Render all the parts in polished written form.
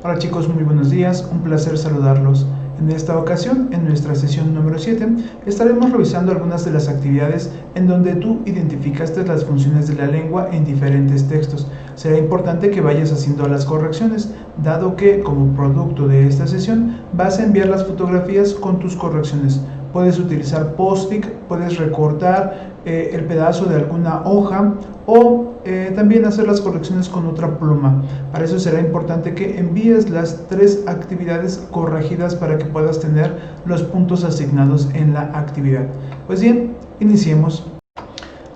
Hola chicos, muy buenos días, un placer saludarlos. En esta ocasión, en nuestra sesión número 7, estaremos revisando algunas de las actividades en donde tú identificaste las funciones de la lengua en diferentes textos. Será importante que vayas haciendo las correcciones, dado que como producto de esta sesión vas a enviar las fotografías con tus correcciones. Puedes utilizar post-it, puedes recortar el pedazo de alguna hoja o también hacer las correcciones con otra pluma. Para eso será importante que envíes las 3 actividades corregidas para que puedas tener los puntos asignados en la actividad. Pues bien, iniciemos.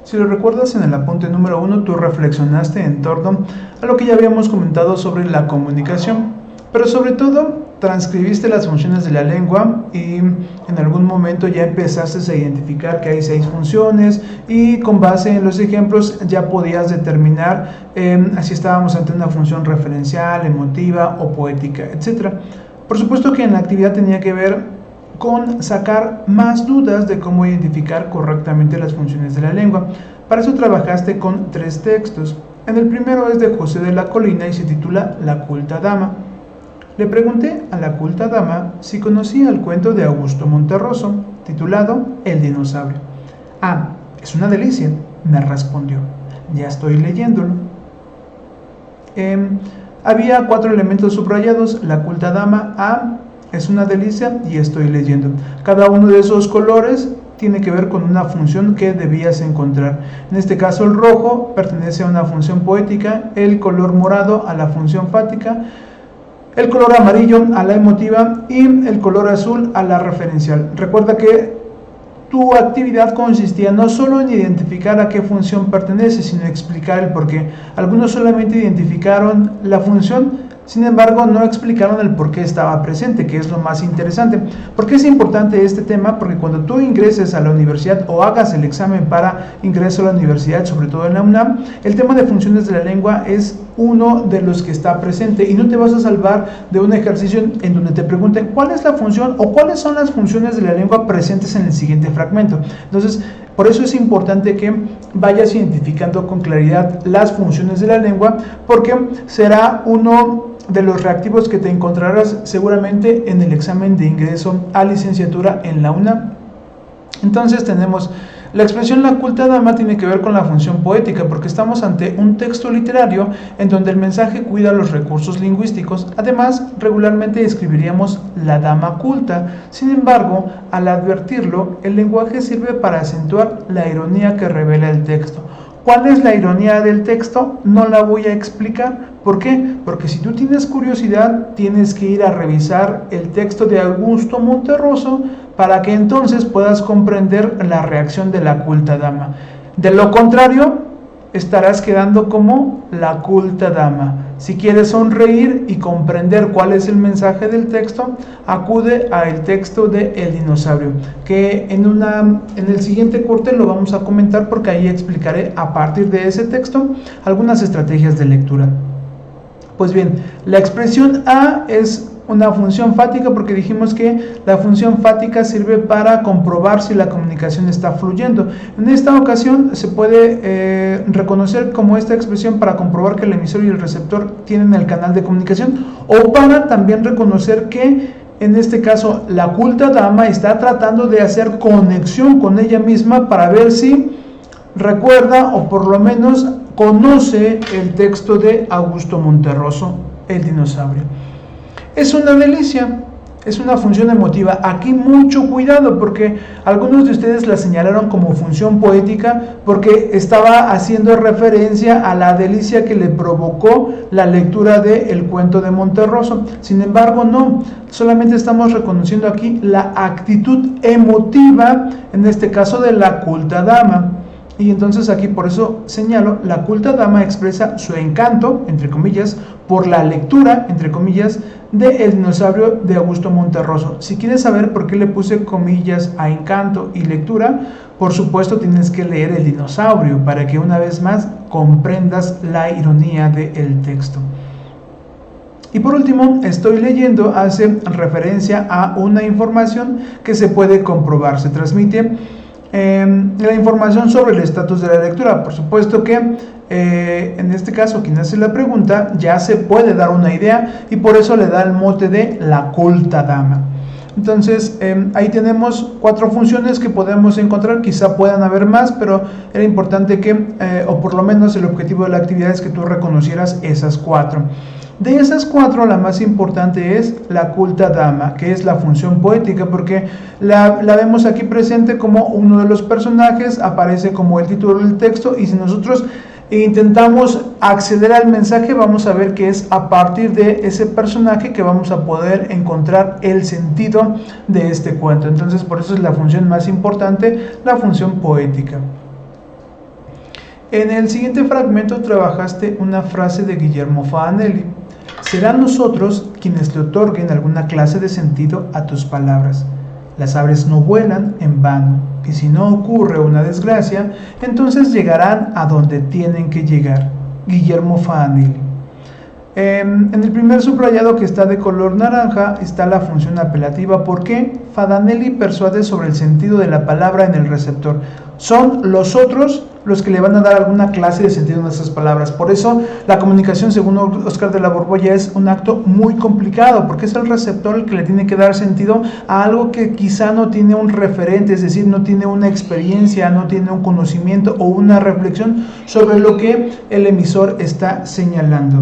Si lo recuerdas, en el apunte número 1 tú reflexionaste en torno a lo que ya habíamos comentado sobre la comunicación, pero sobre todo transcribiste las funciones de la lengua y en algún momento ya empezaste a identificar que hay 6 funciones y con base en los ejemplos ya podías determinar si estábamos ante una función referencial, emotiva o poética, etc. Por supuesto que en la actividad tenía que ver con sacar más dudas de cómo identificar correctamente las funciones de la lengua. Para eso trabajaste con 3 textos. En el primero es de José de la Colina y se titula La culta dama. Le pregunté a la culta dama si conocía el cuento de Augusto Monterroso, titulado El dinosaurio. Ah, es una delicia, me respondió. Ya estoy leyéndolo. Había 4 elementos subrayados. La culta dama, es una delicia y estoy leyendo. Cada uno de esos colores tiene que ver con una función que debías encontrar. En este caso el rojo pertenece a una función poética, el color morado a la función fática, el color amarillo a la emotiva y el color azul a la referencial. Recuerda que tu actividad consistía no solo en identificar a qué función pertenece, sino explicar el porqué. Algunos solamente identificaron la función, sin embargo no explicaron el por qué estaba presente, que es lo más interesante. ¿Por qué es importante este tema? Porque cuando tú ingreses a la universidad o hagas el examen para ingreso a la universidad, sobre todo en la UNAM, el tema de funciones de la lengua es uno de los que está presente y no te vas a salvar de un ejercicio en donde te pregunten cuál es la función o cuáles son las funciones de la lengua presentes en el siguiente fragmento. Entonces, por eso es importante que vayas identificando con claridad las funciones de la lengua, porque será uno de los reactivos que te encontrarás seguramente en el examen de ingreso a licenciatura en la UNAM. Entonces tenemos la expresión la culta dama tiene que ver con la función poética, porque estamos ante un texto literario en donde el mensaje cuida los recursos lingüísticos. Además, regularmente escribiríamos la dama culta. Sin embargo, al advertirlo, el lenguaje sirve para acentuar la ironía que revela el texto. ¿Cuál es la ironía del texto? No la voy a explicar. ¿Por qué? Porque si tú tienes curiosidad, tienes que ir a revisar el texto de Augusto Monterroso para que entonces puedas comprender la reacción de la culta dama. De lo contrario, estarás quedando como la culta dama. Si quieres sonreír y comprender cuál es el mensaje del texto, acude al texto de El dinosaurio, que en el siguiente corte lo vamos a comentar, porque ahí explicaré a partir de ese texto algunas estrategias de lectura. Pues bien, la expresión A es una función fática, porque dijimos que la función fática sirve para comprobar si la comunicación está fluyendo. En esta ocasión se puede reconocer como esta expresión para comprobar que el emisor y el receptor tienen el canal de comunicación, o para también reconocer que en este caso la culta dama está tratando de hacer conexión con ella misma para ver si recuerda o por lo menos conoce el texto de Augusto Monterroso, El dinosaurio. Es una delicia, es una función emotiva. Aquí mucho cuidado, porque algunos de ustedes la señalaron como función poética porque estaba haciendo referencia a la delicia que le provocó la lectura del cuento de Monterroso. Sin embargo, no, solamente estamos reconociendo aquí la actitud emotiva, en este caso de la culta dama. Y entonces aquí por eso señalo, la culta dama expresa su encanto, entre comillas, por la lectura, entre comillas, de El dinosaurio de Augusto Monterroso. Si quieres saber por qué le puse comillas a encanto y lectura, por supuesto tienes que leer El dinosaurio para que una vez más comprendas la ironía del texto. Y por último, estoy leyendo hace referencia a una información que se puede comprobar. Se transmite la información sobre el estatus de la lectura. Por supuesto que en este caso quien hace la pregunta ya se puede dar una idea y por eso le da el mote de la culta dama. Entonces ahí tenemos 4 funciones que podemos encontrar, quizá puedan haber más, pero era importante que, o por lo menos el objetivo de la actividad es que tú reconocieras esas 4. De esas 4, la más importante es la culta dama, que es la función poética, porque la vemos aquí presente como uno de los personajes, aparece como el título del texto, y si nosotros intentamos acceder al mensaje, vamos a ver que es a partir de ese personaje que vamos a poder encontrar el sentido de este cuento. Entonces, por eso es la función más importante, la función poética. En el siguiente fragmento trabajaste una frase de Guillermo Fanelli. Serán nosotros quienes le otorguen alguna clase de sentido a tus palabras. Las aves no vuelan en vano, y si no ocurre una desgracia, entonces llegarán a donde tienen que llegar. Guillermo Fanelli. En el primer subrayado, que está de color naranja, está la función apelativa. ¿Por qué? Fanelli persuade sobre el sentido de la palabra en el receptor. Son los otros los que le van a dar alguna clase de sentido a esas palabras. Por eso la comunicación, según Oscar de la Borbolla, es un acto muy complicado, porque es el receptor el que le tiene que dar sentido a algo que quizá no tiene un referente, es decir, no tiene una experiencia, no tiene un conocimiento o una reflexión sobre lo que el emisor está señalando.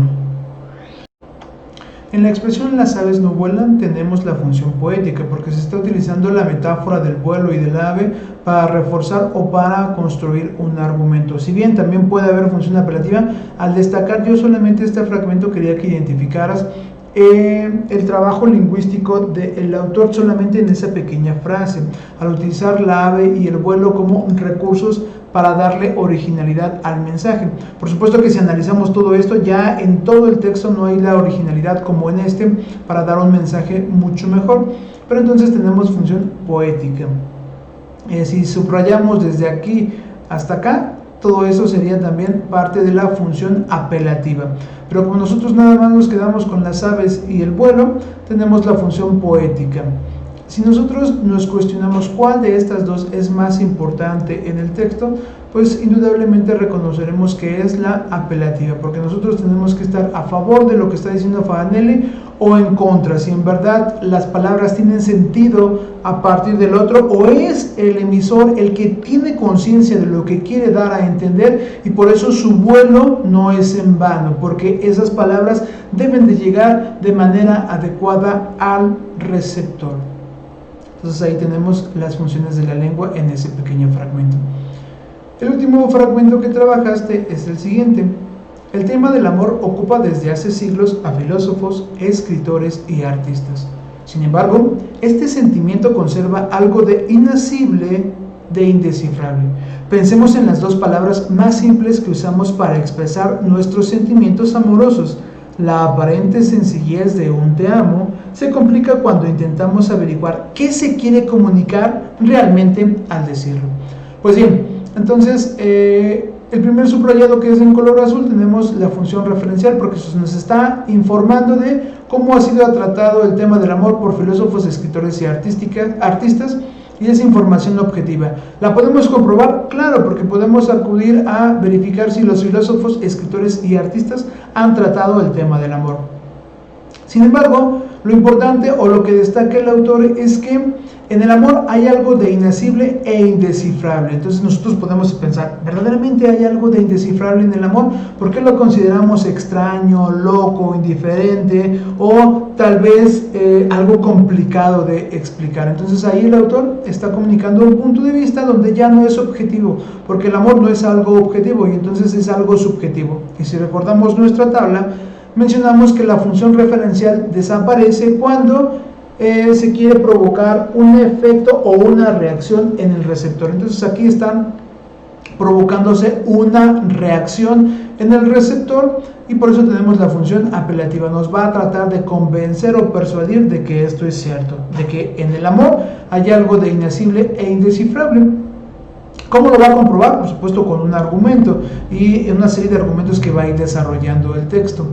En la expresión las aves no vuelan tenemos la función poética, porque se está utilizando la metáfora del vuelo y del ave para reforzar o para construir un argumento. Si bien también puede haber función apelativa, al destacar yo solamente este fragmento quería que identificaras el trabajo lingüístico del autor solamente en esa pequeña frase, al utilizar la ave y el vuelo como recursos para darle originalidad al mensaje. Por supuesto que si analizamos todo esto, ya en todo el texto no hay la originalidad como en este para dar un mensaje mucho mejor, pero entonces tenemos función poética. Si subrayamos desde aquí hasta acá, todo eso sería también parte de la función apelativa. Pero como nosotros nada más nos quedamos con las aves y el vuelo, tenemos la función poética. Si nosotros nos cuestionamos cuál de estas dos es más importante en el texto, pues indudablemente reconoceremos que es la apelativa, porque nosotros tenemos que estar a favor de lo que está diciendo Fanelli o en contra, si en verdad las palabras tienen sentido a partir del otro, o es el emisor el que tiene conciencia de lo que quiere dar a entender y por eso su vuelo no es en vano, porque esas palabras deben de llegar de manera adecuada al receptor. Entonces ahí tenemos las funciones de la lengua en ese pequeño fragmento. El último fragmento que trabajaste es el siguiente. El tema del amor ocupa desde hace siglos a filósofos, escritores y artistas. Sin embargo, este sentimiento conserva algo de inasible, de indescifrable. Pensemos en las dos palabras más simples que usamos para expresar nuestros sentimientos amorosos. La aparente sencillez de un te amo se complica cuando intentamos averiguar qué se quiere comunicar realmente al decirlo. Pues bien, entonces el primer subrayado, que es en color azul, tenemos la función referencial, porque nos está informando de cómo ha sido tratado el tema del amor por filósofos, escritores y artistas, y es información objetiva. ¿La podemos comprobar? Claro, porque podemos acudir a verificar si los filósofos, escritores y artistas han tratado el tema del amor. Sin embargo, lo importante o lo que destaca el autor es que en el amor hay algo de inasible e indescifrable. Entonces nosotros podemos pensar, ¿verdaderamente hay algo de indescifrable en el amor? ¿Por qué lo consideramos extraño, loco, indiferente o tal vez algo complicado de explicar? Entonces ahí el autor está comunicando un punto de vista donde ya no es objetivo, porque el amor no es algo objetivo y entonces es algo subjetivo. Y si recordamos nuestra tabla, mencionamos que la función referencial desaparece cuando se quiere provocar un efecto o una reacción en el receptor. Entonces aquí están provocándose una reacción en el receptor y por eso tenemos la función apelativa. Nos va a tratar de convencer o persuadir de que esto es cierto, de que en el amor hay algo de inasible e indescifrable. ¿Cómo lo va a comprobar? Por supuesto con un argumento y una serie de argumentos que va a ir desarrollando el texto.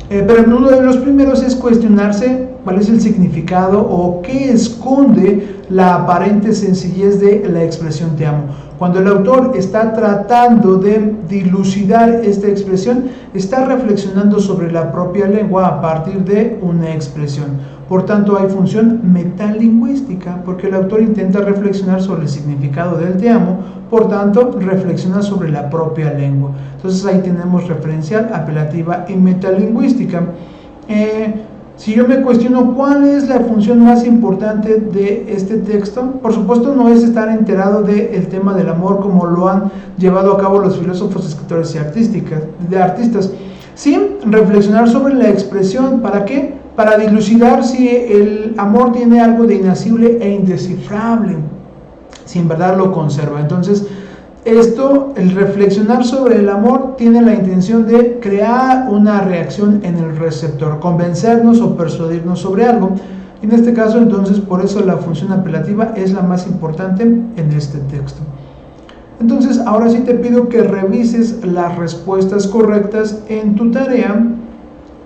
Pero uno de los primeros es cuestionarse cuál es el significado o qué esconde la aparente sencillez de la expresión te amo. Cuando el autor está tratando de dilucidar esta expresión, está reflexionando sobre la propia lengua a partir de una expresión. Por tanto, hay función metalingüística, porque el autor intenta reflexionar sobre el significado del te amo, por tanto, reflexiona sobre la propia lengua. Entonces, ahí tenemos referencial, apelativa y metalingüística. Si yo me cuestiono cuál es la función más importante de este texto, por supuesto no es estar enterado del tema del amor como lo han llevado a cabo los filósofos, escritores y artistas. Sí, reflexionar sobre la expresión. ¿Para qué? Para dilucidar si el amor tiene algo de inacible e indescifrable, si en verdad lo conserva. Entonces, el reflexionar sobre el amor tiene la intención de crear una reacción en el receptor, convencernos o persuadirnos sobre algo. En este caso, entonces, por eso la función apelativa es la más importante en este texto. Entonces, ahora sí te pido que revises las respuestas correctas en tu tarea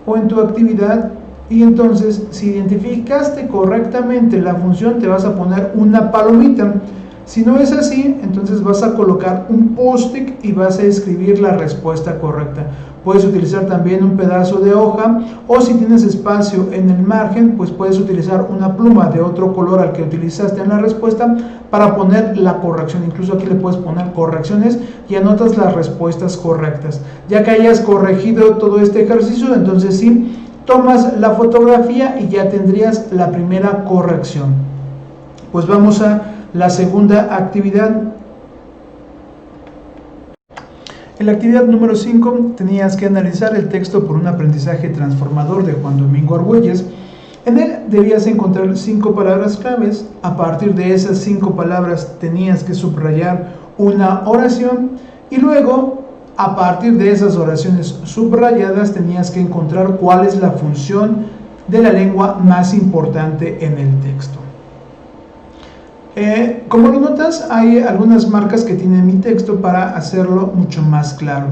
o en tu actividad. Y entonces, si identificaste correctamente la función, te vas a poner una palomita. Si no es así, entonces vas a colocar un post-it y vas a escribir la respuesta correcta. Puedes utilizar también un pedazo de hoja, o si tienes espacio en el margen, pues puedes utilizar una pluma de otro color al que utilizaste en la respuesta para poner la corrección. Incluso aquí le puedes poner correcciones y anotas las respuestas correctas. Ya que hayas corregido todo este ejercicio, entonces sí, tomas la fotografía y ya tendrías la primera corrección. Pues vamos a la segunda actividad. En la actividad número 5 tenías que analizar el texto por un aprendizaje transformador de Juan Domingo Argüelles. En él debías encontrar 5 palabras claves. A partir de esas 5 palabras tenías que subrayar una oración y luego, a partir de esas oraciones subrayadas, tenías que encontrar cuál es la función de la lengua más importante en el texto. Como lo notas, hay algunas marcas que tiene mi texto para hacerlo mucho más claro.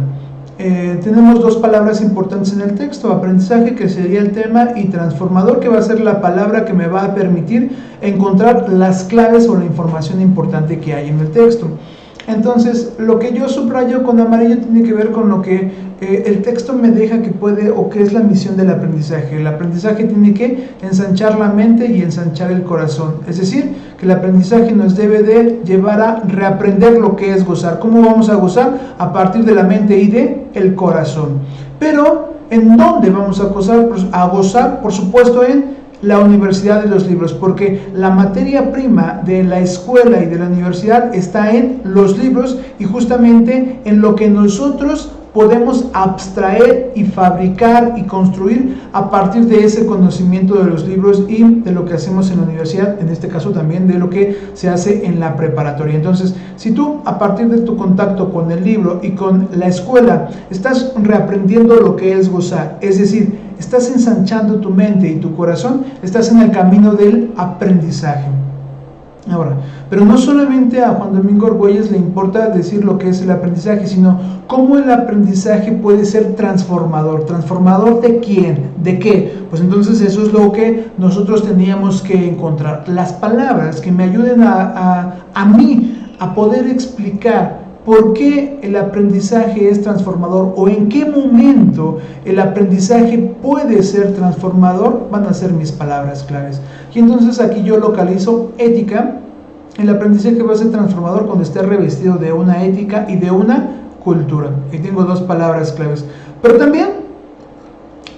Tenemos 2 palabras importantes en el texto: aprendizaje, que sería el tema, y transformador, que va a ser la palabra que me va a permitir encontrar las claves o la información importante que hay en el texto. Entonces, lo que yo subrayo con amarillo tiene que ver con lo que el texto me deja que puede, o que es la misión del aprendizaje. El aprendizaje tiene que ensanchar la mente y ensanchar el corazón. Es decir, que el aprendizaje nos debe de llevar a reaprender lo que es gozar. ¿Cómo vamos a gozar? A partir de la mente y de el corazón. Pero, ¿en dónde vamos a gozar? Pues a gozar, por supuesto, en la universidad de los libros, porque la materia prima de la escuela y de la universidad está en los libros y justamente en lo que nosotros podemos abstraer y fabricar y construir a partir de ese conocimiento de los libros y de lo que hacemos en la universidad, en este caso también de lo que se hace en la preparatoria. Entonces, si tú a partir de tu contacto con el libro y con la escuela estás reaprendiendo lo que es gozar, es decir, estás ensanchando tu mente y tu corazón, estás en el camino del aprendizaje. Ahora, pero no solamente a Juan Domingo Argüelles le importa decir lo que es el aprendizaje, sino cómo el aprendizaje puede ser transformador. ¿Transformador de quién? ¿De qué? Pues entonces eso es lo que nosotros teníamos que encontrar. Las palabras que me ayuden a mí a poder explicar por qué el aprendizaje es transformador o en qué momento el aprendizaje puede ser transformador, van a ser mis palabras claves. Y entonces aquí yo localizo ética. El aprendizaje va a ser transformador cuando esté revestido de una ética y de una cultura. Aquí tengo 2 palabras claves. Pero también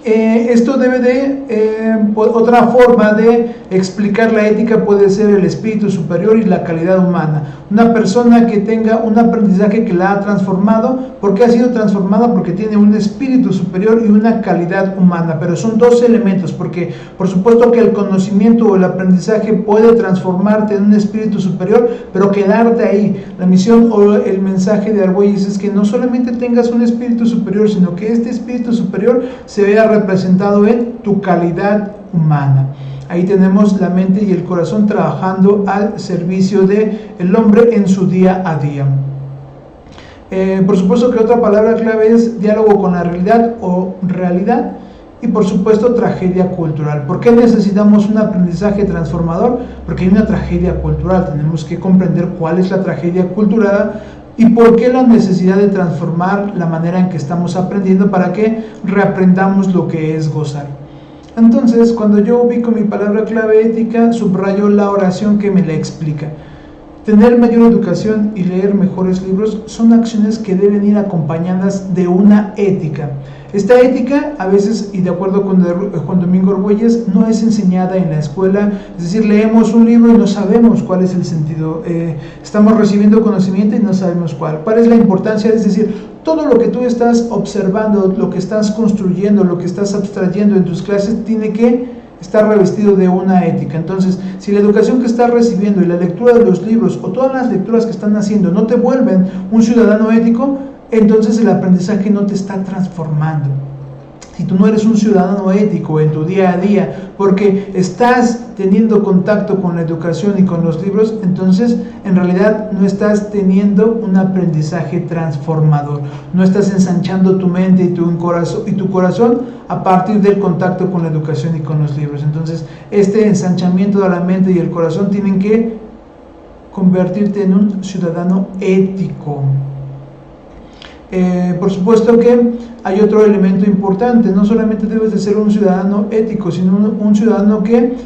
esto debe de, otra forma de explicar la ética puede ser el espíritu superior y la calidad humana. Una persona que tenga un aprendizaje que la ha transformado, ¿por qué ha sido transformada? Porque tiene un espíritu superior y una calidad humana, pero son 2 elementos, porque por supuesto que el conocimiento o el aprendizaje puede transformarte en un espíritu superior, pero quedarte ahí. La misión o el mensaje de Argüelles es que no solamente tengas un espíritu superior, sino que este espíritu superior se vea representado en tu calidad humana. Ahí tenemos la mente y el corazón trabajando al servicio del hombre en su día a día. Por supuesto que otra palabra clave es diálogo con la realidad o realidad. y por supuesto tragedia cultural. ¿Por qué necesitamos un aprendizaje transformador? Porque hay una tragedia cultural, tenemos que comprender cuál es la tragedia cultural y por qué la necesidad de transformar la manera en que estamos aprendiendo para que reaprendamos lo que es gozar. Entonces, cuando yo ubico mi palabra clave ética, subrayo la oración que me la explica. Tener mayor educación y leer mejores libros son acciones que deben ir acompañadas de una ética. Esta ética, a veces, y de acuerdo con Juan Domingo Argüelles, no es enseñada en la escuela, es decir, leemos un libro y no sabemos cuál es el sentido, estamos recibiendo conocimiento y no sabemos cuál es la importancia, es decir, todo lo que tú estás observando, lo que estás construyendo, lo que estás abstrayendo en tus clases, tiene que estar revestido de una ética. Entonces, si la educación que estás recibiendo y la lectura de los libros o todas las lecturas que están haciendo no te vuelven un ciudadano ético, entonces el aprendizaje no te está transformando. Si tú no eres un ciudadano ético en tu día a día porque estás teniendo contacto con la educación y con los libros, entonces en realidad no estás teniendo un aprendizaje transformador, no estás ensanchando tu mente y tu corazón a partir del contacto con la educación y con los libros. Entonces este ensanchamiento de la mente y el corazón tienen que convertirte en un ciudadano ético. Por supuesto que hay otro elemento importante, no solamente debes de ser un ciudadano ético, sino un ciudadano que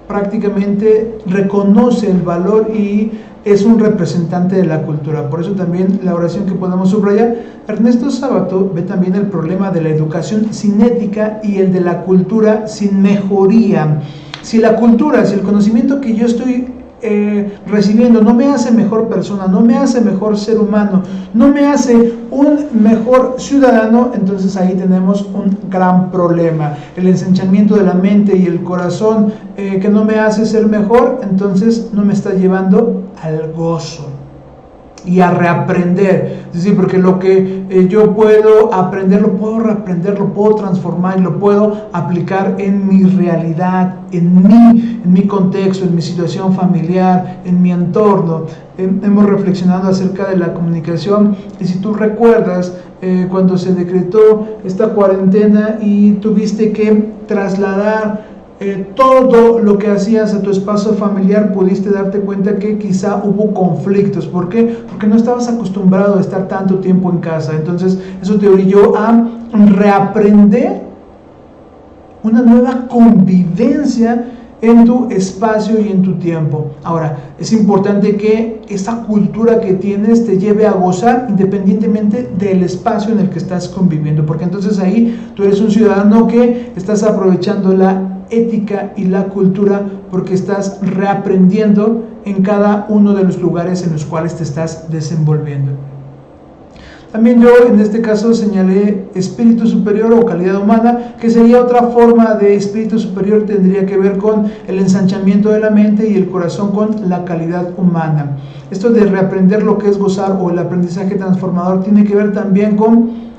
prácticamente reconoce el valor y es un representante de la cultura. Por eso también la oración que podemos subrayar, Ernesto Sábato ve también el problema de la educación sin ética y el de la cultura sin mejoría. Si la cultura, si el conocimiento que yo estoy recibiendo no me hace mejor persona, no me hace mejor ser humano, no me hace un mejor ciudadano, entonces ahí tenemos un gran problema. El ensanchamiento de la mente y el corazón que no me hace ser mejor, entonces no me está llevando al gozo y a reaprender. Es decir, porque lo que yo puedo aprender, lo puedo reaprender, lo puedo transformar y lo puedo aplicar en mi realidad, en mi contexto, en mi situación familiar, en mi entorno. Hemos reflexionado acerca de la comunicación y si tú recuerdas cuando se decretó esta cuarentena y tuviste que trasladar todo lo que hacías a tu espacio familiar, pudiste darte cuenta que quizá hubo conflictos. ¿Por qué? Porque no estabas acostumbrado a estar tanto tiempo en casa. Entonces eso te orilló a reaprender una nueva convivencia en tu espacio y en tu tiempo. Ahora, es importante que esa cultura que tienes te lleve a gozar independientemente del espacio en el que estás conviviendo, porque entonces ahí tú eres un ciudadano que estás aprovechando la ética y la cultura porque estás reaprendiendo en cada uno de los lugares en los cuales te estás desenvolviendo. También yo en este caso señalé espíritu superior o calidad humana, que sería otra forma de espíritu superior, tendría que ver con el ensanchamiento de la mente y el corazón con la calidad humana. Esto de reaprender lo que es gozar o el aprendizaje transformador tiene que ver también con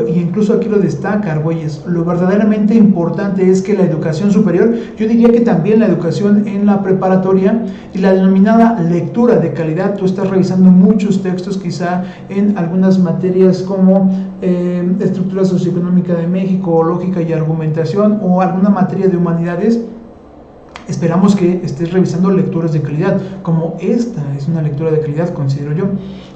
y incluso aquí lo destaca Argüelles, lo verdaderamente importante es que la educación superior, yo diría que también la educación en la preparatoria y la denominada lectura de calidad, tú estás revisando muchos textos quizá en algunas materias como estructura socioeconómica de México, o lógica y argumentación o alguna materia de humanidades. Esperamos que estés revisando lecturas de calidad, como esta es una lectura de calidad, considero yo.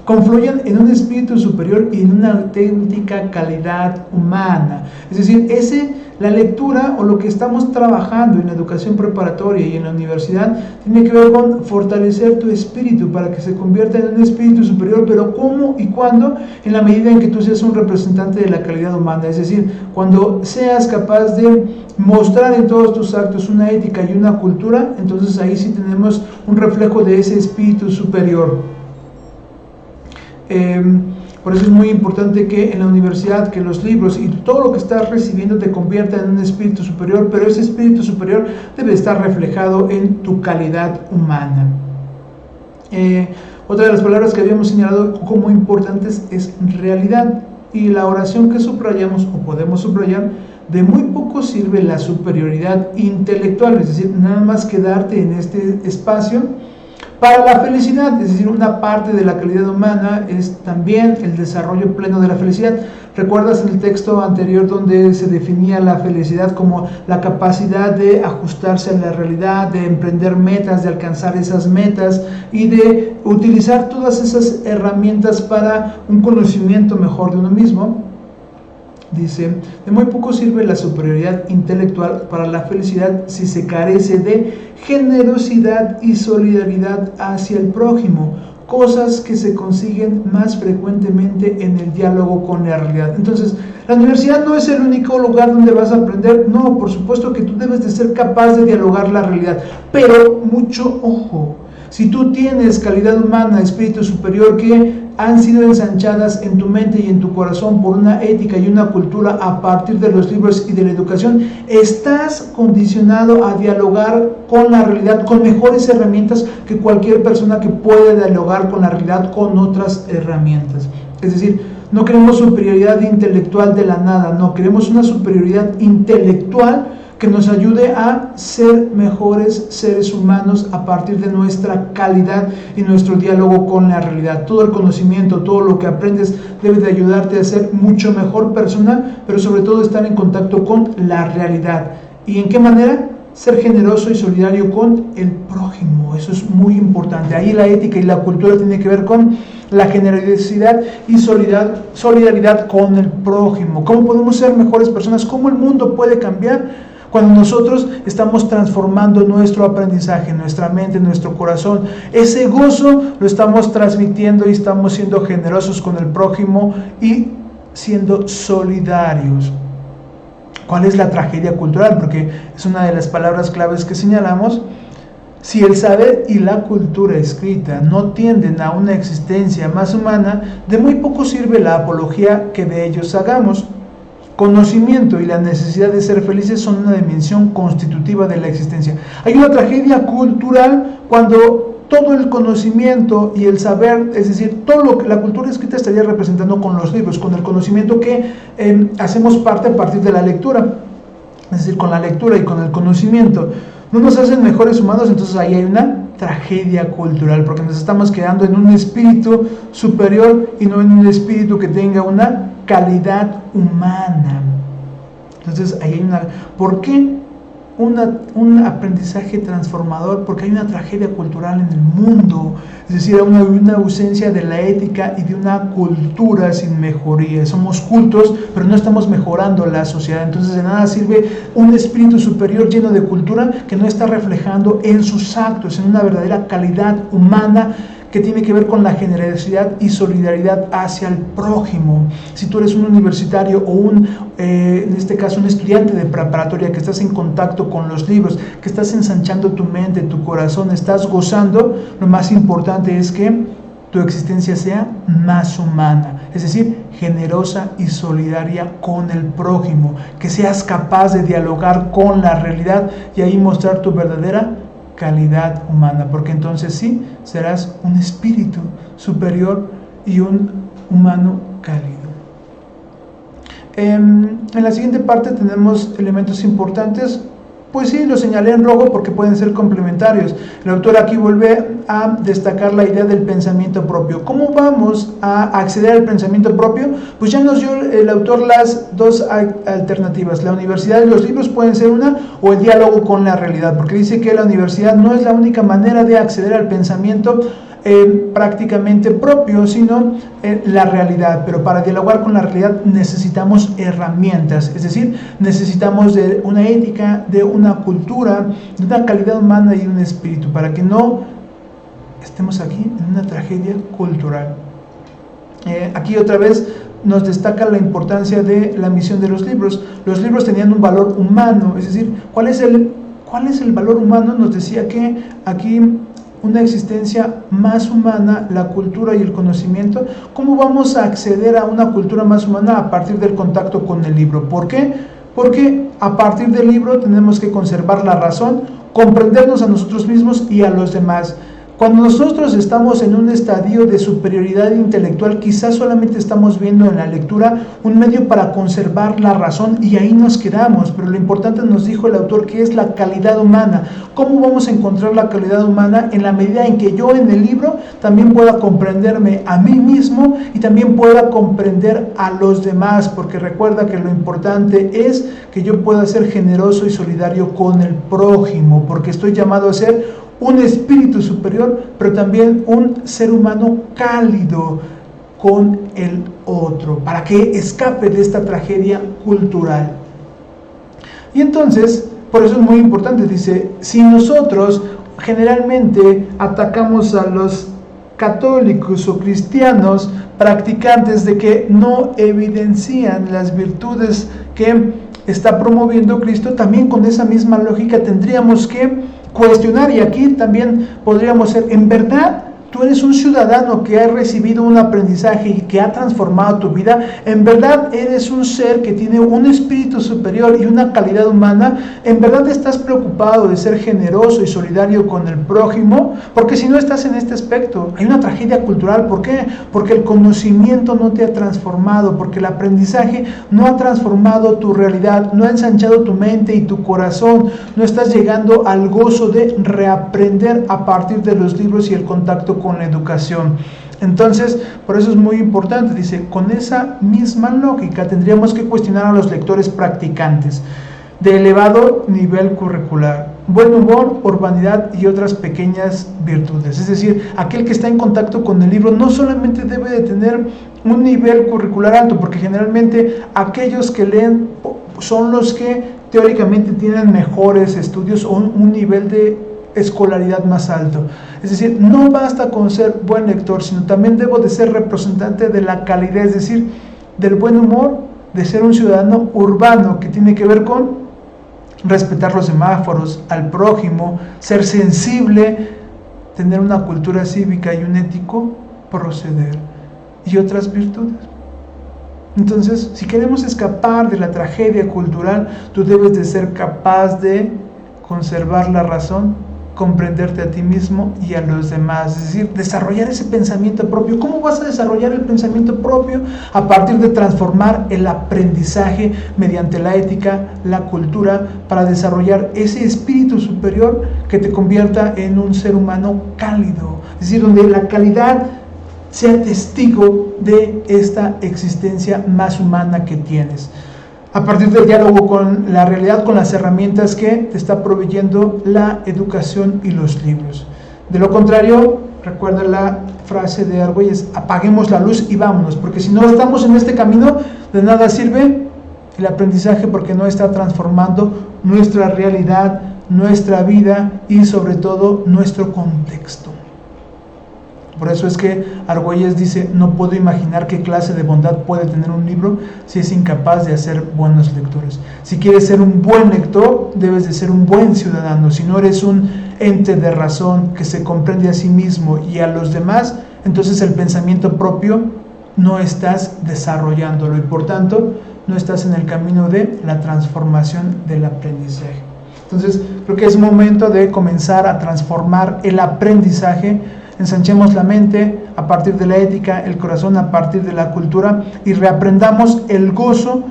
Confluyen en un espíritu superior y en una auténtica calidad humana. Es decir, la lectura o lo que estamos trabajando en la educación preparatoria y en la universidad tiene que ver con fortalecer tu espíritu para que se convierta en un espíritu superior, pero ¿cómo y cuándo? En la medida en que tú seas un representante de la calidad humana, es decir, cuando seas capaz de mostrar en todos tus actos una ética y una cultura, entonces ahí sí tenemos un reflejo de ese espíritu superior. Por eso es muy importante que en la universidad, que los libros y todo lo que estás recibiendo te convierta en un espíritu superior, pero ese espíritu superior debe estar reflejado en tu calidad humana. Otra de las palabras que habíamos señalado como importantes es realidad, y la oración que subrayamos o podemos subrayar, de muy poco sirve la superioridad intelectual, es decir, nada más quedarte en este espacio Para la felicidad, es decir, una parte de la calidad humana es también el desarrollo pleno de la felicidad. ¿Recuerdas el texto anterior donde se definía la felicidad como la capacidad de ajustarse a la realidad, de emprender metas, de alcanzar esas metas y de utilizar todas esas herramientas para un conocimiento mejor de uno mismo? Dice, de muy poco sirve la superioridad intelectual para la felicidad si se carece de generosidad y solidaridad hacia el prójimo, cosas que se consiguen más frecuentemente en el diálogo con la realidad. Entonces, la universidad no es el único lugar donde vas a aprender, no, por supuesto que tú debes de ser capaz de dialogar la realidad, pero mucho ojo, si tú tienes calidad humana, espíritu superior que han sido ensanchadas en tu mente y en tu corazón por una ética y una cultura a partir de los libros y de la educación, estás condicionado a dialogar con la realidad con mejores herramientas que cualquier persona que puede dialogar con la realidad con otras herramientas. Es decir, no queremos superioridad intelectual de la nada, no, queremos una superioridad intelectual que nos ayude a ser mejores seres humanos a partir de nuestra calidad y nuestro diálogo con la realidad. Todo el conocimiento, todo lo que aprendes debe de ayudarte a ser mucho mejor persona, pero sobre todo estar en contacto con la realidad. ¿Y en qué manera? Ser generoso y solidario con el prójimo. Eso es muy importante. Ahí la ética y la cultura tiene que ver con la generosidad y solidaridad con el prójimo. ¿Cómo podemos ser mejores personas? ¿Cómo el mundo puede cambiar? Cuando nosotros estamos transformando nuestro aprendizaje, nuestra mente, nuestro corazón, ese gozo lo estamos transmitiendo y estamos siendo generosos con el prójimo y siendo solidarios. ¿Cuál es la tragedia cultural? Porque es una de las palabras claves que señalamos. Si el saber y la cultura escrita no tienden a una existencia más humana, de muy poco sirve la apología que de ellos hagamos. Conocimiento y la necesidad de ser felices son una dimensión constitutiva de la existencia. Hay una tragedia cultural cuando todo el conocimiento y el saber, es decir, todo lo que la cultura escrita estaría representando con los libros, con el conocimiento que hacemos parte a partir de la lectura, es decir, con la lectura y con el conocimiento, no nos hacen mejores humanos. Entonces ahí hay una tragedia cultural, porque nos estamos quedando en un espíritu superior y no en un espíritu que tenga una calidad humana. Entonces ahí hay una... ¿Por qué un aprendizaje transformador? Porque hay una tragedia cultural en el mundo, es decir, una ausencia de la ética y de una cultura sin mejoría. Somos cultos, pero no estamos mejorando la sociedad. Entonces de nada sirve un espíritu superior lleno de cultura que no está reflejando en sus actos, en una verdadera calidad humana que tiene que ver con la generosidad y solidaridad hacia el prójimo. Si tú eres un universitario o en este caso un estudiante de preparatoria que estás en contacto con los libros, que estás ensanchando tu mente, tu corazón, estás gozando, lo más importante es que tu existencia sea más humana, es decir, generosa y solidaria con el prójimo, que seas capaz de dialogar con la realidad y ahí mostrar tu verdadera calidad humana, porque entonces sí serás un espíritu superior y un humano cálido. En la siguiente parte tenemos elementos importantes. Pues sí, lo señalé en rojo porque pueden ser complementarios. El autor aquí vuelve a destacar la idea del pensamiento propio. ¿Cómo vamos a acceder al pensamiento propio? Pues ya nos dio el autor las dos alternativas. La universidad y los libros pueden ser una, o el diálogo con la realidad, porque dice que la universidad no es la única manera de acceder al pensamiento prácticamente propio, sino la realidad. Pero para dialogar con la realidad necesitamos herramientas, es decir, necesitamos de una ética, de una cultura, de una calidad humana y un espíritu, para que no estemos aquí en una tragedia cultural. Aquí otra vez nos destaca la importancia de la misión de los libros. Los libros tenían un valor humano, es decir, ¿cuál es el valor humano? Nos decía que aquí una existencia más humana, la cultura y el conocimiento. ¿Cómo vamos a acceder a una cultura más humana? A partir del contacto con el libro. ¿Por qué? Porque a partir del libro tenemos que conservar la razón, comprendernos a nosotros mismos y a los demás. Cuando nosotros estamos en un estadio de superioridad intelectual, quizás solamente estamos viendo en la lectura un medio para conservar la razón y ahí nos quedamos, pero lo importante, nos dijo el autor, que es la calidad humana. ¿Cómo vamos a encontrar la calidad humana? En la medida en que yo en el libro también pueda comprenderme a mí mismo y también pueda comprender a los demás, porque recuerda que lo importante es que yo pueda ser generoso y solidario con el prójimo, porque estoy llamado a ser un espíritu superior, pero también un ser humano cálido con el otro, para que escape de esta tragedia cultural. Y entonces, por eso es muy importante, dice, si nosotros generalmente atacamos a los católicos o cristianos practicantes de que no evidencian las virtudes que está promoviendo Cristo, también con esa misma lógica tendríamos que cuestionar, y aquí también podríamos ser, en verdad, tú eres un ciudadano que ha recibido un aprendizaje y que ha transformado tu vida, en verdad eres un ser que tiene un espíritu superior y una calidad humana, en verdad estás preocupado de ser generoso y solidario con el prójimo, porque si no estás en este aspecto, hay una tragedia cultural. ¿Por qué? Porque el conocimiento no te ha transformado, porque el aprendizaje no ha transformado tu realidad, no ha ensanchado tu mente y tu corazón, no estás llegando al gozo de reaprender a partir de los libros y el contacto con la educación. Entonces, por eso es muy importante, dice, con esa misma lógica tendríamos que cuestionar a los lectores practicantes de elevado nivel curricular, buen humor, urbanidad y otras pequeñas virtudes. Es decir, aquel que está en contacto con el libro no solamente debe de tener un nivel curricular alto, porque generalmente aquellos que leen son los que teóricamente tienen mejores estudios o un nivel de escolaridad más alto. Es decir, no basta con ser buen lector, sino también debo de ser representante de la calidad, es decir, del buen humor, de ser un ciudadano urbano, que tiene que ver con respetar los semáforos, al prójimo, ser sensible, tener una cultura cívica y un ético proceder, y otras virtudes. Entonces, si queremos escapar de la tragedia cultural, tú debes de ser capaz de conservar la razón, comprenderte a ti mismo y a los demás, es decir, desarrollar ese pensamiento propio. ¿Cómo vas a desarrollar el pensamiento propio? A partir de transformar el aprendizaje mediante la ética, la cultura, para desarrollar ese espíritu superior que te convierta en un ser humano cálido, es decir, donde la calidad sea testigo de esta existencia más humana que tienes. A partir del diálogo con la realidad, con las herramientas que te está proveyendo la educación y los libros. De lo contrario, recuerda la frase de Argüelles, apaguemos la luz y vámonos, porque si no estamos en este camino, de nada sirve el aprendizaje, porque no está transformando nuestra realidad, nuestra vida y sobre todo nuestro contexto. Por eso es que Argüelles dice, no puedo imaginar qué clase de bondad puede tener un libro si es incapaz de hacer buenos lectores. Si quieres ser un buen lector, debes de ser un buen ciudadano. Si no eres un ente de razón que se comprende a sí mismo y a los demás, entonces el pensamiento propio no estás desarrollándolo y por tanto no estás en el camino de la transformación del aprendizaje. Entonces creo que es momento de comenzar a transformar el aprendizaje. Ensanchemos la mente a partir de la ética, el corazón a partir de la cultura y reaprendamos el gozo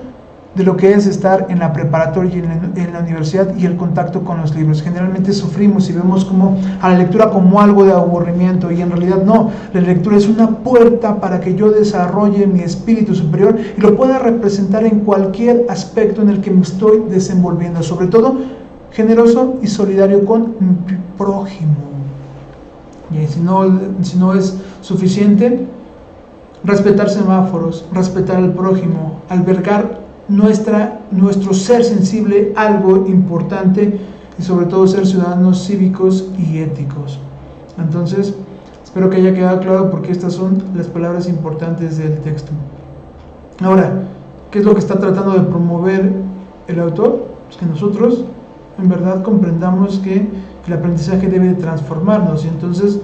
de lo que es estar en la preparatoria y en la universidad y el contacto con los libros. Generalmente sufrimos y vemos como a la lectura como algo de aburrimiento y en realidad no, la lectura es una puerta para que yo desarrolle mi espíritu superior y lo pueda representar en cualquier aspecto en el que me estoy desenvolviendo, sobre todo generoso y solidario con mi prójimo. Y si no es suficiente, respetar semáforos, respetar al prójimo, albergar nuestro ser sensible, algo importante, y sobre todo ser ciudadanos cívicos y éticos. Entonces, espero que haya quedado claro porque estas son las palabras importantes del texto. Ahora, ¿qué es lo que está tratando de promover el autor? Pues que nosotros en verdad comprendamos que el aprendizaje debe de transformarnos y entonces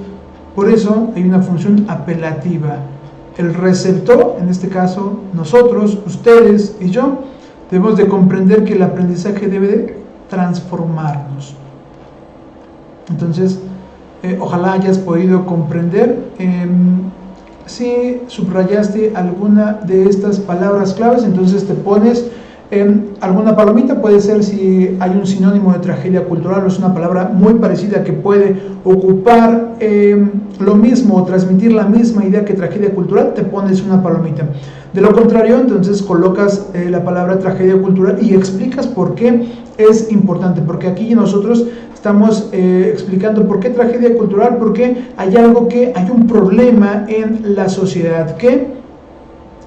por eso hay una función apelativa. El receptor, en este caso nosotros, ustedes y yo, debemos de comprender que el aprendizaje debe de transformarnos. Entonces, Ojalá hayas podido comprender. Si subrayaste alguna de estas palabras claves, entonces te pones alguna palomita. Puede ser si hay un sinónimo de tragedia cultural o es una palabra muy parecida que puede ocupar lo mismo o transmitir la misma idea que tragedia cultural, te pones una palomita. De lo contrario, entonces colocas la palabra tragedia cultural y explicas por qué es importante, porque aquí nosotros estamos explicando por qué tragedia cultural, porque hay un problema en la sociedad, que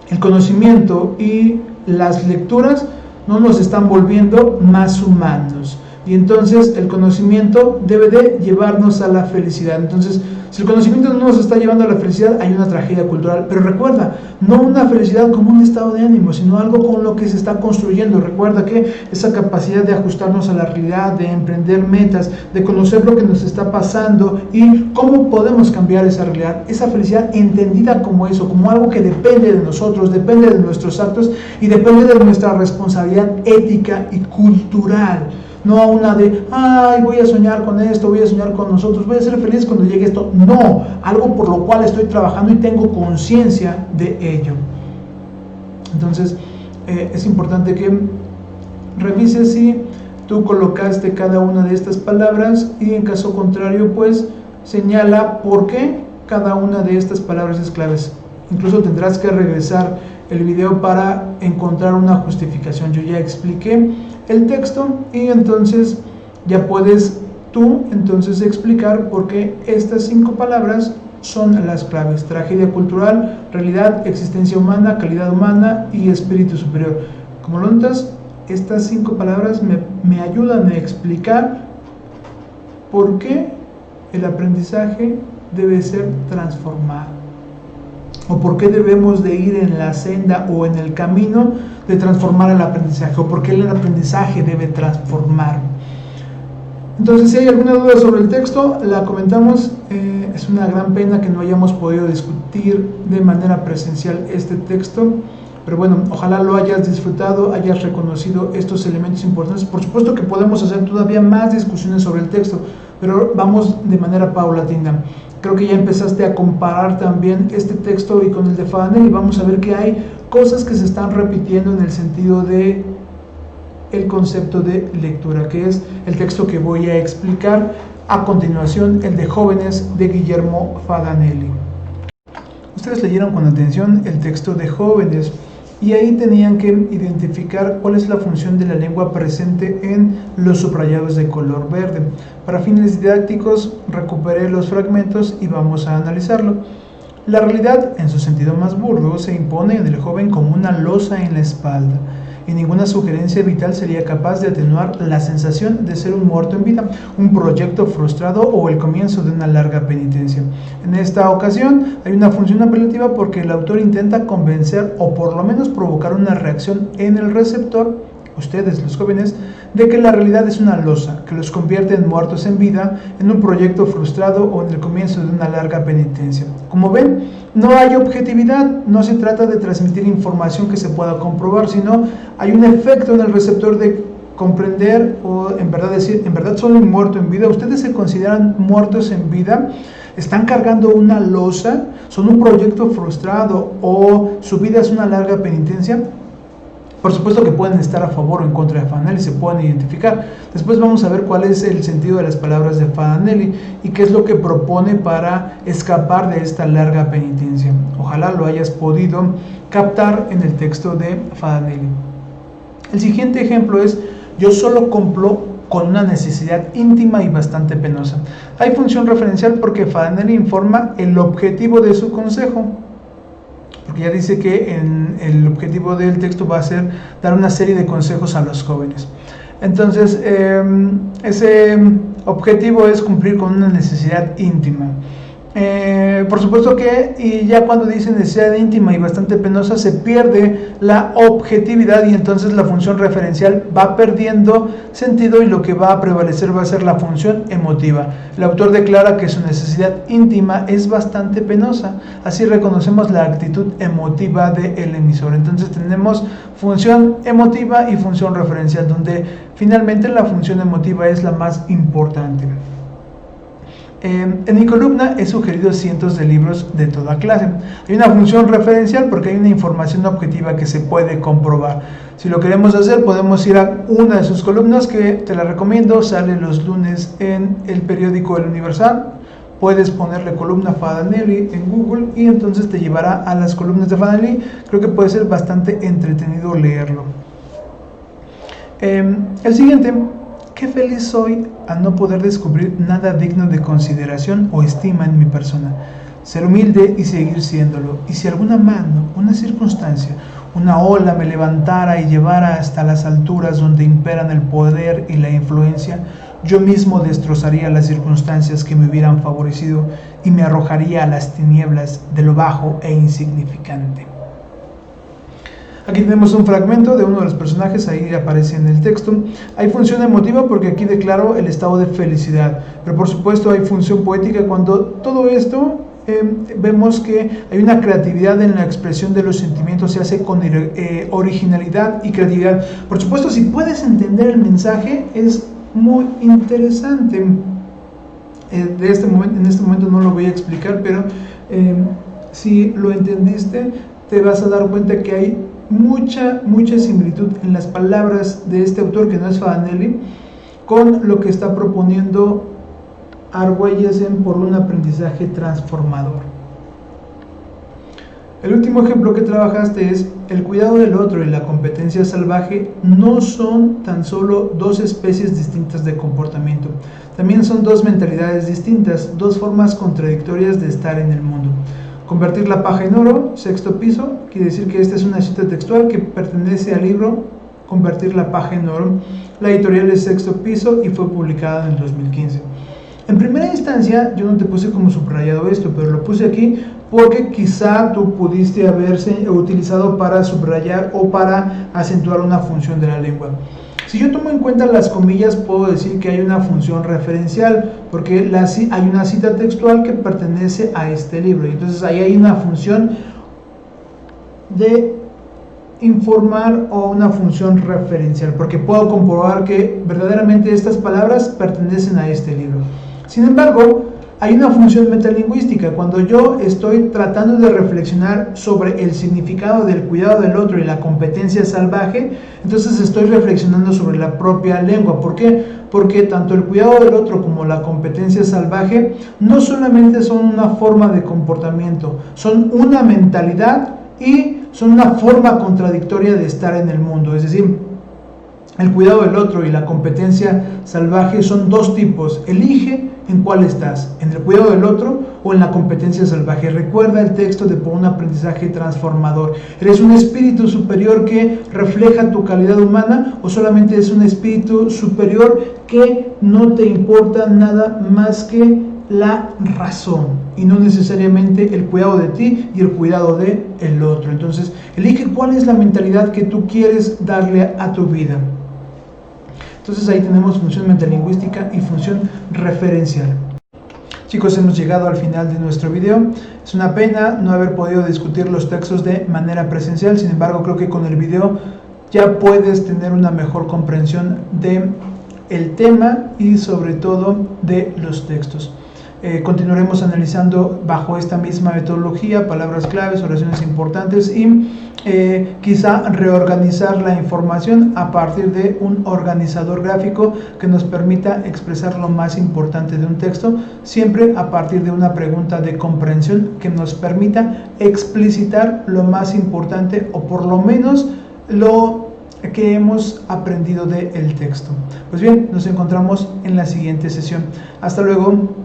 el conocimiento y las lecturas no nos están volviendo más humanos, y entonces el conocimiento debe de llevarnos a la felicidad. Entonces, si el conocimiento no nos está llevando a la felicidad, hay una tragedia cultural. Pero recuerda, no una felicidad como un estado de ánimo, sino algo con lo que se está construyendo. Recuerda que esa capacidad de ajustarnos a la realidad, de emprender metas, de conocer lo que nos está pasando y cómo podemos cambiar esa realidad, esa felicidad entendida como eso, como algo que depende de nosotros, depende de nuestros actos y depende de nuestra responsabilidad ética y cultural. No una de, ay, voy a soñar con esto, voy a soñar con nosotros, voy a ser feliz cuando llegue esto. No, algo por lo cual estoy trabajando y tengo conciencia de ello. Entonces, es importante que revises si tú colocaste cada una de estas palabras y en caso contrario, pues señala por qué cada una de estas palabras es claves. Incluso tendrás que regresar el video para encontrar una justificación. Yo ya expliqué el texto y entonces ya puedes tú entonces explicar por qué estas 5 palabras son las claves: tragedia cultural, realidad, existencia humana, calidad humana y espíritu superior. Como lo notas, estas 5 palabras me ayudan a explicar por qué el aprendizaje debe ser transformado, o por qué debemos de ir en la senda o en el camino de transformar el aprendizaje, o por qué el aprendizaje debe transformar. Entonces, si hay alguna duda sobre el texto, la comentamos. Es una gran pena que no hayamos podido discutir de manera presencial este texto, pero bueno, ojalá lo hayas disfrutado, hayas reconocido estos elementos importantes. Por supuesto que podemos hacer todavía más discusiones sobre el texto, pero vamos de manera paulatina. Creo que ya empezaste a comparar también este texto y con el de Fadanelli, y vamos a ver que hay cosas que se están repitiendo en el sentido de el concepto de lectura, que es el texto que voy a explicar a continuación, el de Jóvenes de Guillermo Fadanelli. Ustedes leyeron con atención el texto de Jóvenes y ahí tenían que identificar cuál es la función de la lengua presente en los subrayados de color verde. Para fines didácticos recuperé los fragmentos y vamos a analizarlo. La realidad, en su sentido más burdo, se impone en el joven como una losa en la espalda, y ninguna sugerencia vital sería capaz de atenuar la sensación de ser un muerto en vida, un proyecto frustrado o el comienzo de una larga penitencia. En esta ocasión hay una función apelativa porque el autor intenta convencer o por lo menos provocar una reacción en el receptor, ustedes los jóvenes, de que la realidad es una losa que los convierte en muertos en vida, en un proyecto frustrado o en el comienzo de una larga penitencia. Como ven, no hay objetividad, no se trata de transmitir información que se pueda comprobar, sino hay un efecto en el receptor de comprender o en verdad decir, en verdad son un muerto en vida. Ustedes se consideran muertos en vida, están cargando una losa, son un proyecto frustrado o su vida es una larga penitencia. Por supuesto que pueden estar a favor o en contra de Fadanelli, se pueden identificar. Después vamos a ver cuál es el sentido de las palabras de Fadanelli y qué es lo que propone para escapar de esta larga penitencia. Ojalá lo hayas podido captar en el texto de Fadanelli. El siguiente ejemplo es: yo solo cumplo con una necesidad íntima y bastante penosa. Hay función referencial porque Fadanelli informa el objetivo de su consejo, porque ya dice que el objetivo del texto va a ser dar una serie de consejos a los jóvenes. Entonces, ese objetivo es cumplir con una necesidad íntima. Por supuesto que, y ya cuando dice necesidad íntima y bastante penosa, se pierde la objetividad y entonces la función referencial va perdiendo sentido y lo que va a prevalecer va a ser la función emotiva. El autor declara que su necesidad íntima es bastante penosa, así reconocemos la actitud emotiva del emisor. Entonces tenemos función emotiva y función referencial, donde finalmente la función emotiva es la más importante. En mi columna he sugerido cientos de libros de toda clase. Hay una función referencial porque hay una información objetiva que se puede comprobar. Si lo queremos hacer, podemos ir a una de sus columnas, que te la recomiendo, sale los lunes en el periódico El Universal. Puedes ponerle columna Fadanelli en Google y entonces te llevará a las columnas de Fadanelli. Creo que puede ser bastante entretenido leerlo. El siguiente: qué feliz soy al no poder descubrir nada digno de consideración o estima en mi persona. Ser humilde y seguir siéndolo. Y si alguna mano, una circunstancia, una ola me levantara y llevara hasta las alturas donde imperan el poder y la influencia, yo mismo destrozaría las circunstancias que me hubieran favorecido y me arrojaría a las tinieblas de lo bajo e insignificante. Aquí tenemos un fragmento de uno de los personajes, ahí aparece en el texto. Hay función emotiva porque aquí declaro el estado de felicidad, pero por supuesto hay función poética cuando todo esto vemos que hay una creatividad en la expresión de los sentimientos, se hace con originalidad y creatividad. Por supuesto, si puedes entender el mensaje, es muy interesante. En este momento no lo voy a explicar, pero si lo entendiste, te vas a dar cuenta que hay mucha similitud en las palabras de este autor, que no es Fadanelli, con lo que está proponiendo Argüelles en Por un aprendizaje transformador. El último ejemplo que trabajaste es: el cuidado del otro y la competencia salvaje no son tan solo dos especies distintas de comportamiento, también son dos mentalidades distintas, dos formas contradictorias de estar en el mundo. Convertir la paja en oro, sexto piso, quiere decir que esta es una cita textual que pertenece al libro Convertir la paja en oro. La editorial es Sexto Piso y fue publicada en el 2015. En primera instancia, yo no te puse como subrayado esto, pero lo puse aquí porque quizá tú pudiste haberse utilizado para subrayar o para acentuar una función de la lengua. Si yo tomo en cuenta las comillas, puedo decir que hay una función referencial, porque hay una cita textual que pertenece a este libro. Entonces ahí hay una función de informar o una función referencial, porque puedo comprobar que verdaderamente estas palabras pertenecen a este libro. Sin embargo, hay una función metalingüística. Cuando yo estoy tratando de reflexionar sobre el significado del cuidado del otro y la competencia salvaje, entonces estoy reflexionando sobre la propia lengua. ¿Por qué? Porque tanto el cuidado del otro como la competencia salvaje no solamente son una forma de comportamiento, son una mentalidad y son una forma contradictoria de estar en el mundo. Es decir, el cuidado del otro y la competencia salvaje son dos tipos. Elige en cuál estás, en el cuidado del otro o en la competencia salvaje. Recuerda el texto de Por un aprendizaje transformador. ¿Eres un espíritu superior que refleja tu calidad humana o solamente es un espíritu superior que no te importa nada más que la razón y no necesariamente el cuidado de ti y el cuidado de el otro? Entonces, elige cuál es la mentalidad que tú quieres darle a tu vida. Entonces ahí tenemos función metalingüística y función referencial. Chicos, hemos llegado al final de nuestro video. Es una pena no haber podido discutir los textos de manera presencial, sin embargo creo que con el video ya puedes tener una mejor comprensión de el tema y sobre todo de los textos. Continuaremos analizando bajo esta misma metodología palabras claves, oraciones importantes y quizá reorganizar la información a partir de un organizador gráfico que nos permita expresar lo más importante de un texto, siempre a partir de una pregunta de comprensión que nos permita explicitar lo más importante o por lo menos lo que hemos aprendido del texto. Pues bien, nos encontramos en la siguiente sesión. Hasta luego.